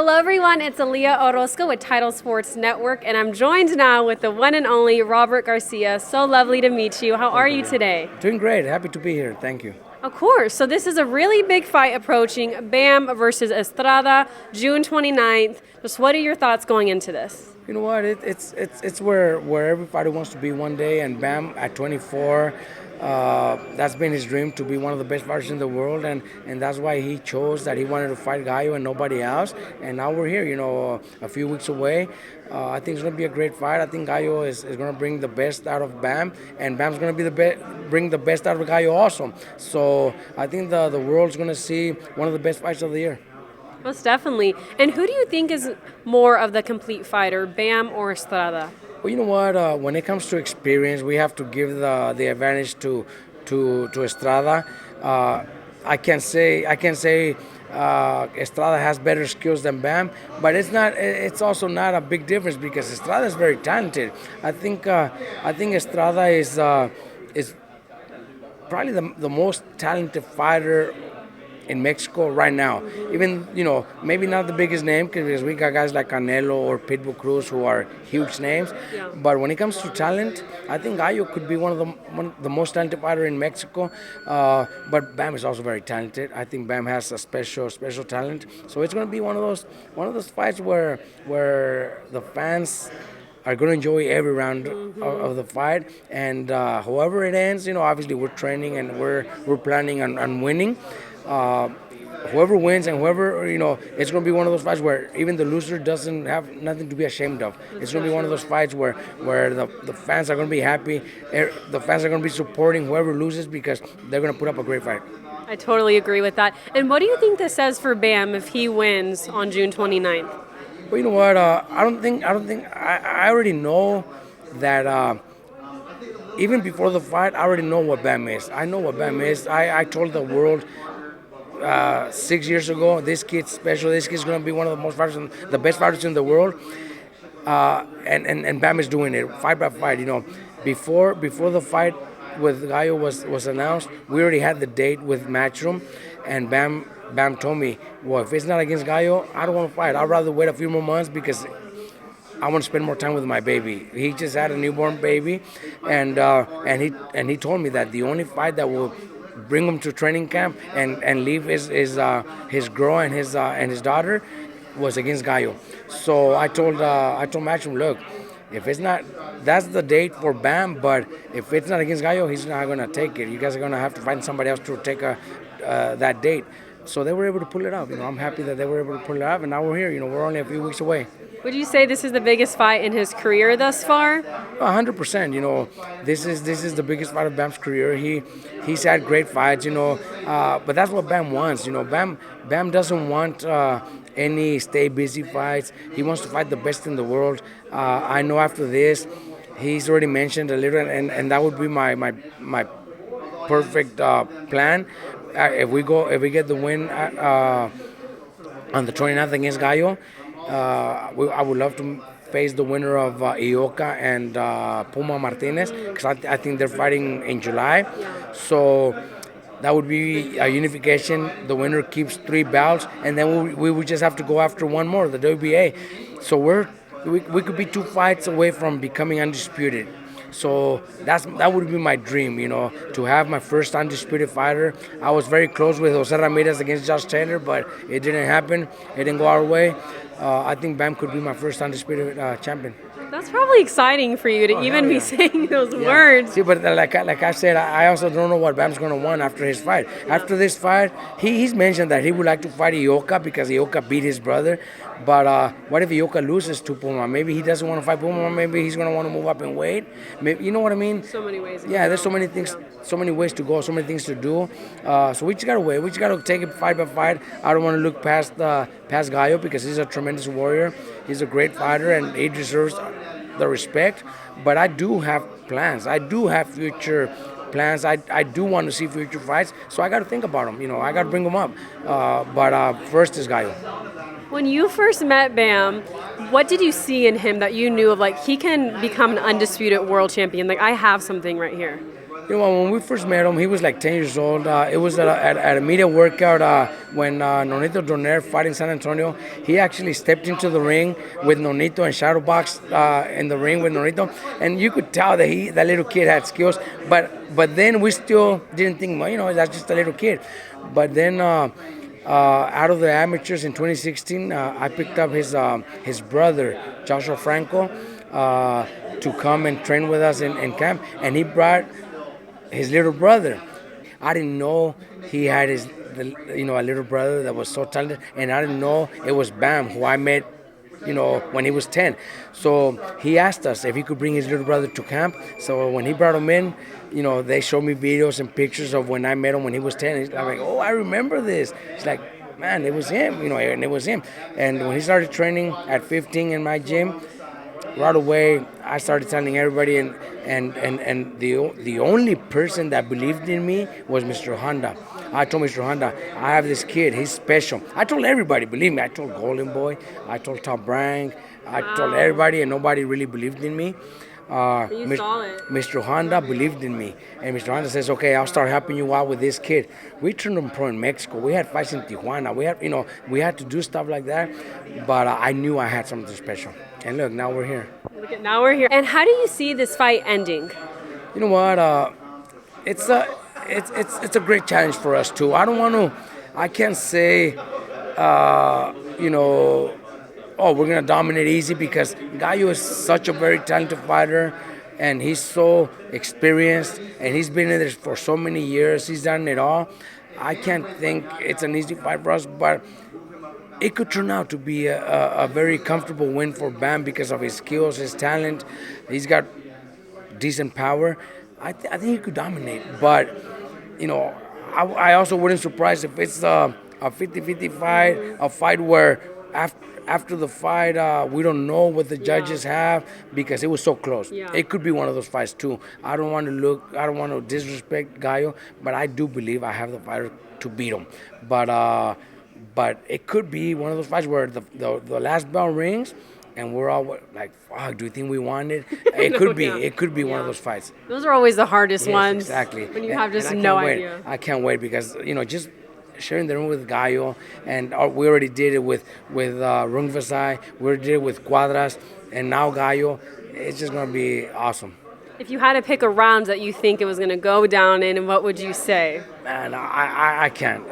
Hello everyone, it's Aaliyah Orozco with Title Sports Network, and I'm joined now with the one and only Robert Garcia. So lovely to meet you. How are you today? Doing great. Happy to be here. Thank you. Of course. So this is a really big fight approaching. Bam versus Estrada, June 29th. Just what are your thoughts going into this? You know what? It's where everybody wants to be one day, and Bam at 24. That's been his dream to be one of the best fighters in the world, and that's why he chose that he wanted to fight Gallo and nobody else. And now we're here, a few weeks away. I think it's going to be a great fight. I think Gallo is going to bring the best out of Bam, and Bam's going to be bring the best out of Gallo also. So I think the world's going to see one of the best fights of the year. Most definitely. And who do you think is more of the complete fighter, Bam or Estrada? Well, you know what? When it comes to experience, we have to give the advantage to Estrada. I can say Estrada has better skills than Bam, but it's not. It's also not a big difference because Estrada is very talented. I think Estrada is probably the most talented fighter in Mexico right now. Even, maybe not the biggest name because we got guys like Canelo or Pitbull Cruz who are huge names. Yeah. But when it comes to talent, I think Gallo could be one of the most talented fighter in Mexico. But Bam is also very talented. I think Bam has a special talent. So it's going to be one of those fights where the fans are going to enjoy every round of the fight, and however it ends, obviously we're training and we're planning on winning. Whoever wins and whoever, it's going to be one of those fights where even the loser doesn't have nothing to be ashamed of. It's going to be one of those fights where the fans are going to be happy. The fans are going to be supporting whoever loses because they're going to put up a great fight. I totally agree with that. And what do you think this says for Bam if he wins on June 29th? Well, you know what? I already know that even before the fight, I already know what Bam is. I know what Bam is. I told the world 6 years ago, this kid's special. This kid's going to be one of the best fighters in the world. And Bam is doing it fight by fight. Before the fight with Gallo was announced, we already had the date with Matchroom, and Bam told me, well, if it's not against Gallo, I don't want to fight. I'd rather wait a few more months because I want to spend more time with my baby. He just had a newborn baby, and he told me that the only fight that will bring him to training camp and leave his girl and his daughter was against Gallo. So I told Matchroom, look, if it's not, that's the date for Bam, but if it's not against Gallo, he's not going to take it. You guys are going to have to find somebody else to take that date. So they were able to pull it off. I'm happy that they were able to pull it off, and now we're here. We're only a few weeks away. Would you say this is the biggest fight in his career thus far? 100%. This is the biggest fight of Bam's career. He's had great fights. But that's what Bam wants. Bam doesn't want any stay busy fights. He wants to fight the best in the world. I know after this, he's already mentioned a little, and that would be my perfect plan. If we get the win on the 29th against Gallo, I would love to face the winner of Ioka and Puma Martinez because I think they're fighting in July. So that would be a unification. The winner keeps 3 belts, and then we would just have to go after one more, the WBA. So we could be 2 fights away from becoming undisputed. So that would be my dream, to have my first undisputed fighter. I was very close with Jose Ramirez against Josh Taylor, but it didn't happen. It didn't go our way. I think Bam could be my first undisputed champion. That's probably exciting for you to be saying those words. See, but like I said, I also don't know what Bam's going to want after his fight. After this fight, he's mentioned that he would like to fight Ioka because Ioka beat his brother. But what if Ioka loses to Puma? Maybe he doesn't want to fight Puma. Maybe he's going to want to move up in weight. Maybe, you know what I mean? So many ways. Yeah, there's so many things, so many ways to go, so many things to do. So we just got to wait. We just got to take it fight by fight. I don't want to look past Gallo because he's a tremendous warrior. He's a great fighter, and he deserves the respect. But I do have plans. I do have future plans. I do want to see future fights. So I got to think about them. I got to bring them up. But first is Gallo. When you first met Bam, what did you see in him that you knew of, like, he can become an undisputed world champion? Like, I have something right here. You know, when we first met him, he was like 10 years old. It was at a media workout when Nonito Donaire fought in San Antonio. He actually stepped into the ring with Nonito and shadowboxed in the ring with Nonito, and you could tell that that little kid had skills. But then we still didn't think, well, that's just a little kid. But then. Out of the amateurs in 2016, I picked up his brother Joshua Franco to come and train with us in camp, and he brought his little brother. I didn't know he had a little brother that was so talented, and I didn't know it was Bam, who I met, when he was 10. So he asked us if he could bring his little brother to camp. So when he brought him in, they showed me videos and pictures of when I met him when he was 10. He's like, oh, I remember this. It's like, man, it was him, and it was him. And when he started training at 15 in my gym, right away I started telling everybody, and the only person that believed in me was Mr. Honda. I told Mr. Honda, I have this kid, he's special. I told everybody, believe me. I told Golden Boy, I told Top Rank, I told everybody, and nobody really believed in me. You saw it. Mr. Honda believed in me, and Mr. Honda says, "Okay, I'll start helping you out with this kid." We turned him pro in Mexico. We had fights in Tijuana. We had to do stuff like that, but I knew I had something special. And look, now we're here. Now we're here. And how do you see this fight ending? You know what? It's a great challenge for us too. I can't say, oh, we're gonna dominate easy, because Gallo is such a very talented fighter, and he's so experienced, and he's been in this for so many years. He's done it all. I can't think it's an easy fight for us, but it could turn out to be a very comfortable win for Bam because of his skills, his talent. He's got decent power. I think he could dominate, but I also wouldn't surprise if it's a 50-50 fight, a fight where after the fight, we don't know what the judges have because it was so close. Yeah. It could be one of those fights too. I don't want to disrespect Gallo, but I do believe I have the fighter to beat him. But it could be one of those fights where the last bell rings, and we're all like, "Fuck, do you think we won it?" It could be. Yeah. It could be one of those fights. Those are always the hardest Yes, ones. exactly. When you have just And I no can't wait. idea. I can't wait because just sharing the room with Gallo, and we already did it with Rungvisai. We already did it with Cuadras, and now Gallo. It's just gonna be awesome. If you had to pick a round that you think it was going to go down in, what would you say? Man, I can't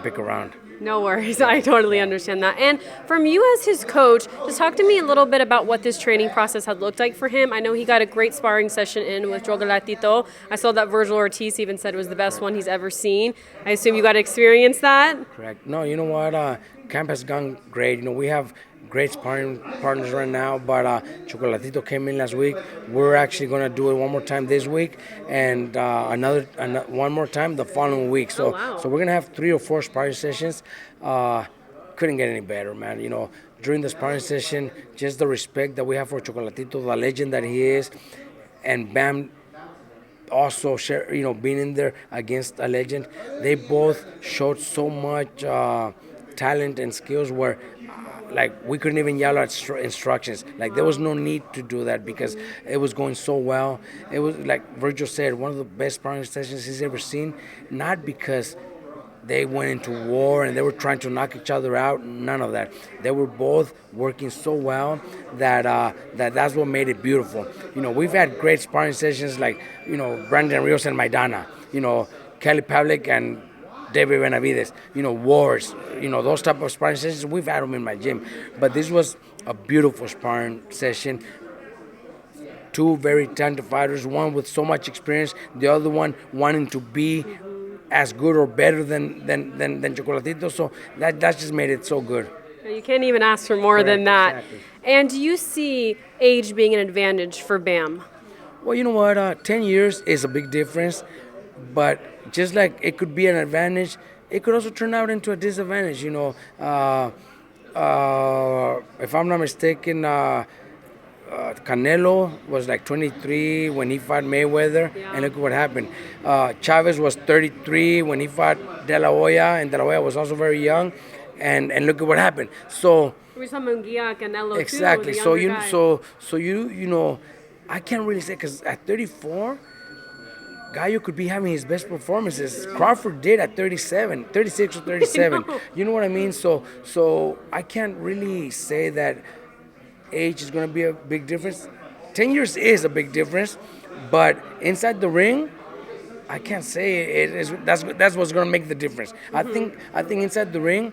pick a round. No worries. I totally understand that. And from you as his coach, just talk to me a little bit about what this training process had looked like for him. I know he got a great sparring session in with Chocolatito. I saw that Virgil Ortiz even said it was the best one he's ever seen. I assume you got to experience that? Correct. No, you know what? Camp has gone great. We have great sparring partners right now, but Chocolatito came in last week. We're actually going to do it one more time this week, and one more time the following week. So, wow. So we're going to have 3 or 4 sparring sessions. Couldn't get any better, man. During the sparring session, just the respect that we have for Chocolatito, the legend that he is, and Bam also being in there against a legend. They both showed so much talent and skills where we couldn't even yell out instructions. There was no need to do that because it was going so well. It was, like Virgil said, one of the best sparring sessions he's ever seen. Not because they went into war and they were trying to knock each other out. None of that. They were both working so well that's what made it beautiful. We've had great sparring sessions like Brandon Rios and Maidana. Kelly Pavlik and David Benavides, wars, those type of sparring sessions, we've had them in my gym. But this was a beautiful sparring session. 2 very talented fighters, one with so much experience, the other one wanting to be as good or better than Chocolatito. So that just made it so good. You can't even ask for more than that. Exactly. And do you see age being an advantage for Bam? Well, you know what? 10 years is a big difference. But just like it could be an advantage, it could also turn out into a disadvantage. If I'm not mistaken, Canelo was 23 when he fought Mayweather, and look what happened. Chavez was 33 when he fought De La Hoya, and De La Hoya was also very young, and look at what happened. So We saw Munguia, Canelo exactly. too, So I can't really say because at 34. Gallo could be having his best performances. Crawford did at 37, 36 or 37. know. You know what I mean? So I can't really say that age is going to be a big difference. 10 years is a big difference, but inside the ring, I can't say it is. That's what's going to make the difference. I think inside the ring,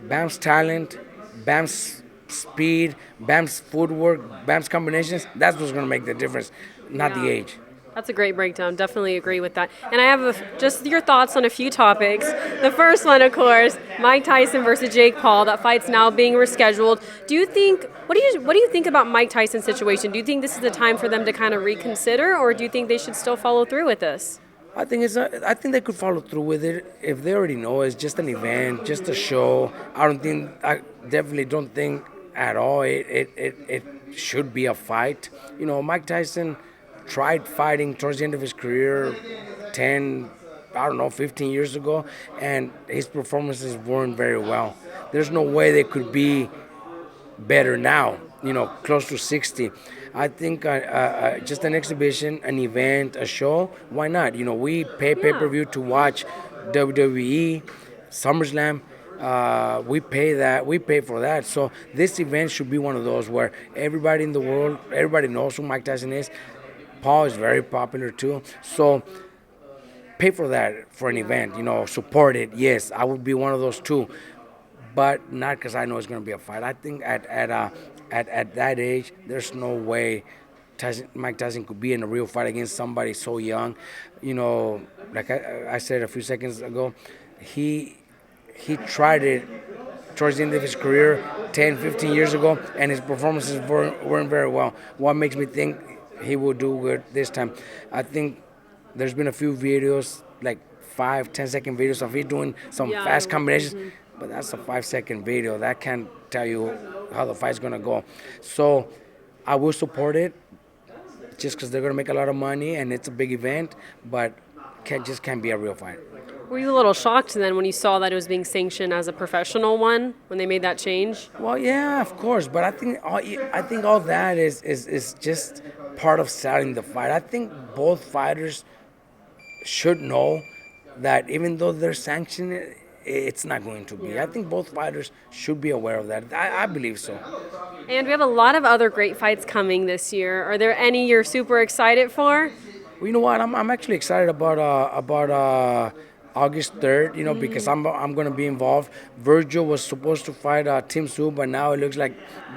Bam's talent, Bam's speed, Bam's footwork, Bam's combinations. That's what's going to make the difference, not the Yeah. age. That's a great breakdown. Definitely agree with that. And I have just your thoughts on a few topics. The first one, of course, Mike Tyson versus Jake Paul. That fight's now being rescheduled. Do you think? What do you think about Mike Tyson's situation? Do you think this is the time for them to kind of reconsider, or do you think they should still follow through with this? I think they could follow through with it if they already know it's just an event, just a show. I definitely don't think at all it should be a fight. Mike Tyson tried fighting towards the end of his career 10, I don't know, 15 years ago, and his performances weren't very well. There's no way they could be better now, close to 60. I think just an exhibition, an event, a show, why not? We pay pay-per-view to watch WWE, SummerSlam. We pay for that. So this event should be one of those where everybody in the world, everybody knows who Mike Tyson is. Paul is very popular too. So pay for that for an event, support it. Yes, I would be one of those too, but not because I know it's going to be a fight. I think at that age, there's no way Mike Tyson could be in a real fight against somebody so young. Like I said a few seconds ago, he tried it towards the end of his career 10, 15 years ago, and his performances weren't very well. What makes me think he will do good this time? I think there's been a few videos, like 5, 10-second videos of him doing some fast combinations, but that's a 5-second video. That can't tell you how the fight's going to go. So I will support it just because they're going to make a lot of money and it's a big event, but can't be a real fight. Were you a little shocked then when you saw that it was being sanctioned as a professional one when they made that change? Well, yeah, of course, but I think all that is just part of selling the fight. I think both fighters should know that even though they're sanctioned, it's not going to be. I think both fighters should be aware of that. I believe so. And we have a lot of other great fights coming this year. Are there any you're super excited for? Well, you know what? I'm actually excited about August 3rd, because I'm going to be involved. Virgil was supposed to fight Tim Tszyu, but now it looks like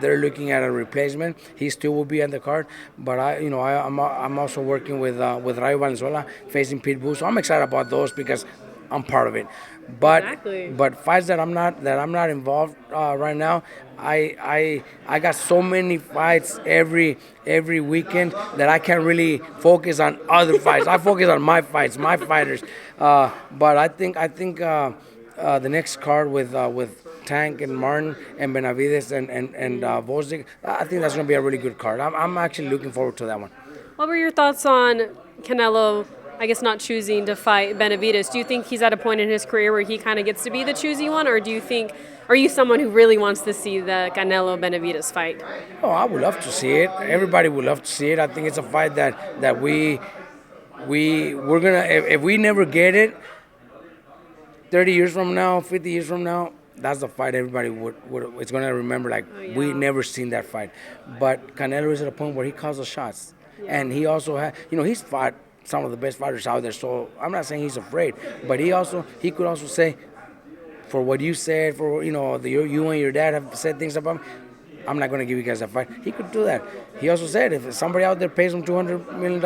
they're looking at a replacement. He still will be on the card, but I'm also working with Rayo Valenzuela facing Pitbull, so I'm excited about those because I'm part of it. But Exactly. but fights that I'm not involved right now. I got so many fights every weekend that I can't really focus on other fights. I focus on my fights, my fighters. But I think the next card with Tank and Martin and Benavides and Vozik, I think that's going to be a really good card. I'm actually looking forward to that one. What were your thoughts on Canelo, I guess, not choosing to fight Benavides? Do you think he's at a point in his career where he kind of gets to be the choosy one, or are you someone who really wants to see the Canelo-Benavides fight? Oh, I would love to see it. Everybody would love to see it. I think it's a fight that we're gonna, if we never get it, 30 years from now, 50 years from now, that's the fight everybody would it's gonna remember. Like, we never seen that fight. But Canelo is at a point where he calls the shots, and he also he's fought some of the best fighters out there. So I'm not saying he's afraid, but he could also say, for what you said, for you and your dad have said things about me, I'm not going to give you guys a fight. He could do that. He also said if somebody out there pays him $200 million,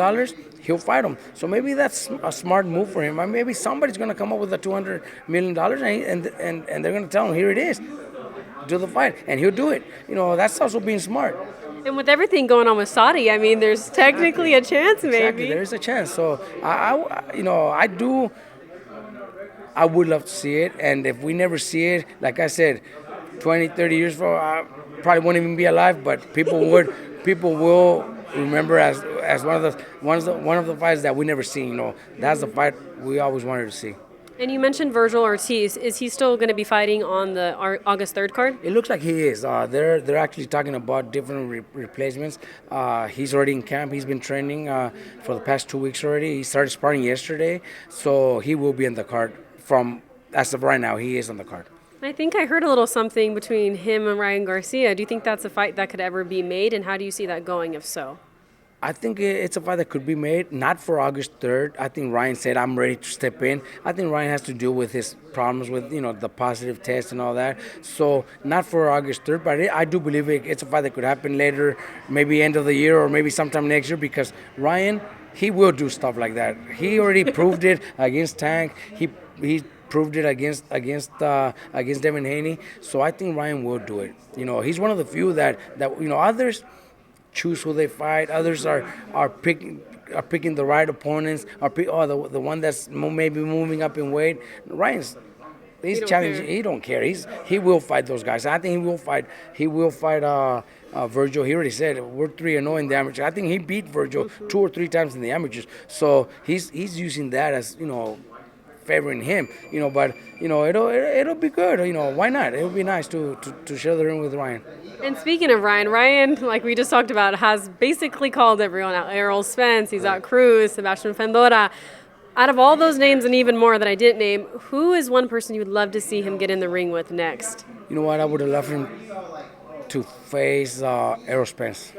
he'll fight him. So maybe that's a smart move for him. Maybe somebody's going to come up with the $200 million and they're going to tell him, here it is, do the fight, and he'll do it. That's also being smart. And with everything going on with Saudi, I mean, there's technically a chance, maybe. Exactly, there is a chance. So I would love to see it, and if we never see it, like I said, 20, 30 years from, I probably won't even be alive, but people will remember as one of the fights that we never seen. That's the fight we always wanted to see. And you mentioned Virgil Ortiz. Is he still going to be fighting on the August 3rd card? It looks like he is. They're actually talking about different replacements. He's already in camp. He's been training for the past 2 weeks already. He started sparring yesterday, so he will be on the card. From as of right now, he is on the card. I think I heard a little something between him and Ryan Garcia. Do you think that's a fight that could ever be made, and how do you see that going if so? I think it's a fight that could be made, not for August 3rd. I think Ryan said, I'm ready to step in. I think Ryan has to deal with his problems with, the positive test and all that. So not for August 3rd, but I do believe it's a fight that could happen later, maybe end of the year or maybe sometime next year, because Ryan, he will do stuff like that. He already proved it against Tank. He proved it against Devin Haney. So I think Ryan will do it. He's one of the few that others choose who they fight. Others are picking the right opponents. The one that's maybe moving up in weight. He's challenging. He don't care. He will fight those guys. I think he will fight. Virgil. He already said we're 3-0 in the amateurs. I think he beat Virgil 2 or 3 times in the amateurs. So he's using that as favoring him. But it'll be good. Why not? It'll be nice to share the ring with Ryan. And speaking of Ryan, like we just talked about, has basically called everyone out. Errol Spence, he's got Cruz, Sebastian Fendora. Out of all those names and even more that I didn't name, who is one person you would love to see him get in the ring with next? You know what? I would have loved him to face Errol Spence.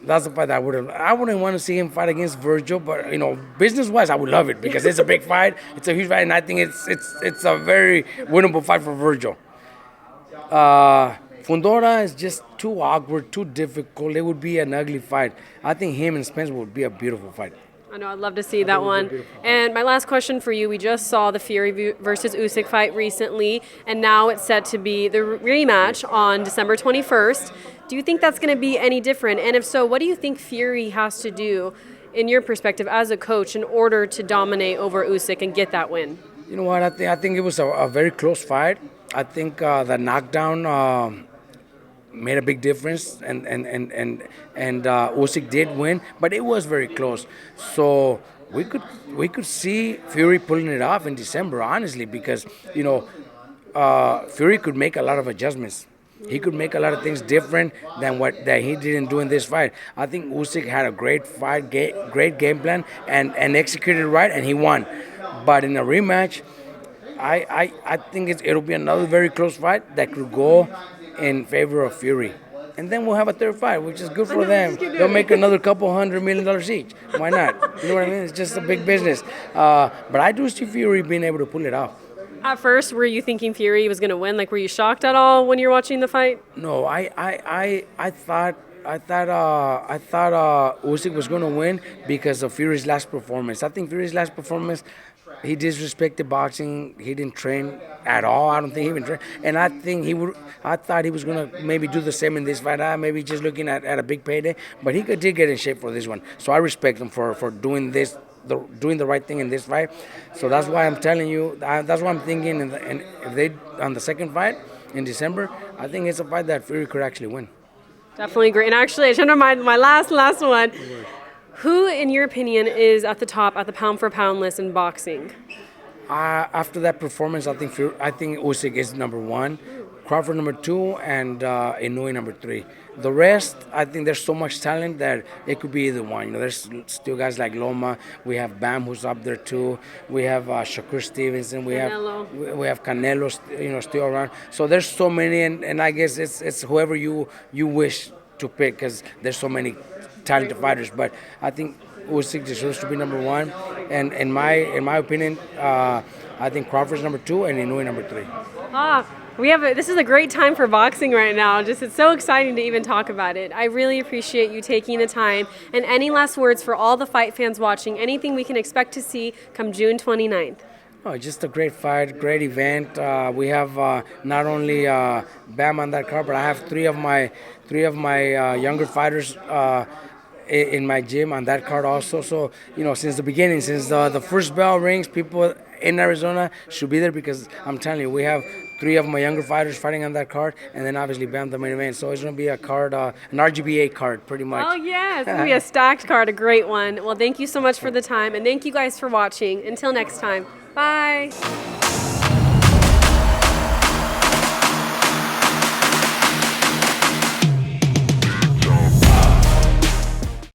That's the fight that I wouldn't want to see him fight against Virgil, but business-wise, I would love it because it's a big fight. It's a huge fight, and I think it's a very winnable fight for Virgil. Fundora is just too awkward, too difficult. It would be an ugly fight. I think him and Spence would be a beautiful fight. I know, I'd love to see that one. And my last question for you, we just saw the Fury versus Usyk fight recently, and now it's set to be the rematch on December 21st. Do you think that's going to be any different? And if so, what do you think Fury has to do, in your perspective as a coach, in order to dominate over Usyk and get that win? You know what? I think it was a very close fight. I think the knockdown made a big difference, and Usyk did win, but it was very close. So we could see Fury pulling it off in December, honestly, because Fury could make a lot of adjustments. He could make a lot of things different than that he didn't do in this fight. I think Usyk had a great fight, great game plan, and executed right, and he won. But in a rematch, I think it'll be another very close fight that could go in favor of Fury. And then we'll have a third fight, which is good for them. They'll make another couple $100 million each. Why not? You know what I mean? It's just a big business. But I do see Fury being able to pull it off. At first, were you thinking Fury was going to win? Like, were you shocked at all when you're watching the fight? No, I thought Usyk was going to win because of Fury's last performance. I think Fury's last performance, he disrespected boxing. He didn't train at all. I don't think he even trained. And I thought he was going to maybe do the same in this fight. Maybe just looking at a big payday. But he did get in shape for this one. So I respect him for doing this, doing the right thing in this fight. So that's why I'm telling you, that's what I'm thinking. And if they, on the second fight in December, I think it's a fight that Fury could actually win. Definitely agree. And actually, I should have my last one. Who, in your opinion, is at the top at the pound-for-pound list in boxing? After that performance, I think Usyk is number 1, Crawford number 2, and Inoue number 3. The rest, I think there's so much talent that it could be either one. There's still guys like Loma. We have Bam, who's up there too. We have Shakur Stevenson. We have Canelo, still around. So there's so many, and I guess it's whoever you wish to pick, because there's so many talented fighters. But I think Usyk deserves to be number 1, and in my opinion, I think Crawford's number 2 and Inoue number 3. This is a great time for boxing right now. It's so exciting to even talk about it. I really appreciate you taking the time. And any last words for all the fight fans watching? Anything we can expect to see come June 29th? Oh, just a great fight, great event. We have not only Bam on that card, but I have three of my younger fighters in my gym on that card also. So since the beginning, since the first bell rings, people in Arizona should be there, because I'm telling you, we have 3 of my younger fighters fighting on that card, and then obviously Bam, the main event. So it's going to be a card, an RGBA card, pretty much. Oh, yeah. It's going to be a stacked card, a great one. Well, thank you so much for the time, and thank you guys for watching. Until next time. Bye.